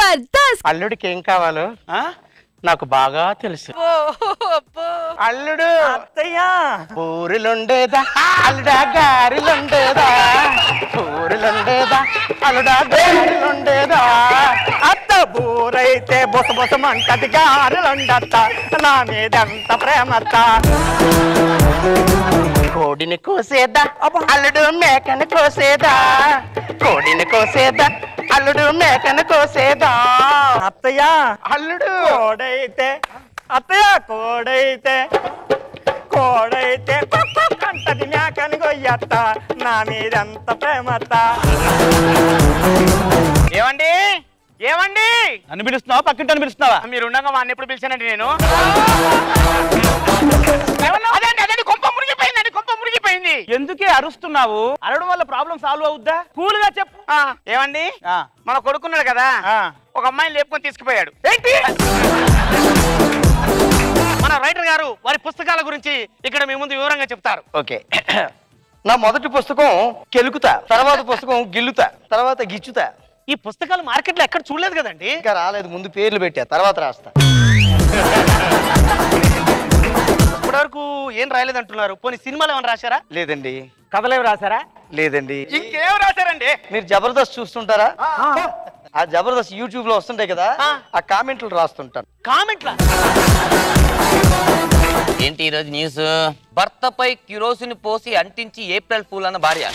జబర్దస్త్. అల్లుడికి ఏం కావాలో నాకు బాగా తెలుసు. అల్లుడు ఊరిలుండేదా అల్లుడా గారిలుండేదా, ఊరిలుండేదా అల్లుడా గారిలుండేదా. అత్త బూరైతే బొస బొసమంటది గారెలుండత్త, నా మీదంత ప్రేమత్త. కోడిని కోసేదా అల్లుడు మేకను కోసేదా, కోడిని కోసేదా అల్లుడు మేకను కోసేదా. అత్తయ్య అల్లుడు కోడైతే అత్తయ్య కోడైతే కోడైతే అంటది మేకని కొయ్యత్త, నా మీదంత ప్రేమత్త. ఏమండి ఏమండి నన్ను పిలుస్తున్నావా పక్కింటని పిలుస్తున్నావా? మీరు ఉండగా వాడిని ఎప్పుడు పిలిచానండి నేను? అదండి కొంప మురిగిపోయిందండి, కొంప మురిగిపోయింది. ఎందుకే అరుస్తున్నావు? అరవడం వల్ల ప్రాబ్లం సాల్వ్ అవుద్దా? కూల్ గా చెప్పు. ఏమండి మన కొడుకున్నాడు కదా, ఒక అమ్మాయిని లేపుకొని తీసుకుపోయాడు. ఏంటి మన రైటర్ గారు వారి పుస్తకాల గురించి ఇక్కడ మీ ముందు వివరంగా చెప్తారు. ఓకే, నా మొదటి పుస్తకం కెలుకుతా, తర్వాత పుస్తకం గిల్లుతా, తర్వాత గిచ్చుతా. ఈ పుస్తకాలు మార్కెట్లో ఎక్కడ చూడలేదు కదండి. ఇంకా రాలేదు, ముందు పేర్లు పెట్టా, తర్వాత రాస్తా. ఇప్పటివరకు ఏం రాయలేదంటున్నారు. పోనీ సినిమాలు ఏమైనా రాశారా? లేదండి. కథలు ఏమి రాశారా? లేదండి. ఇంకేం రాశారండి? మీరు జబర్దస్త్ చూస్తుంటారా? ఆ జబర్దస్త్ యూట్యూబ్ లో వస్తుంటాయి కదా, ఆ కామెంట్లు రాస్తుంటాను. కామెంట్లా? ఏంటి ఈరోజు న్యూస్? భర్తపై కిరోసిన్ పోసి అంటించి ఏప్రిల్ ఫూల్ అన్న భార్య.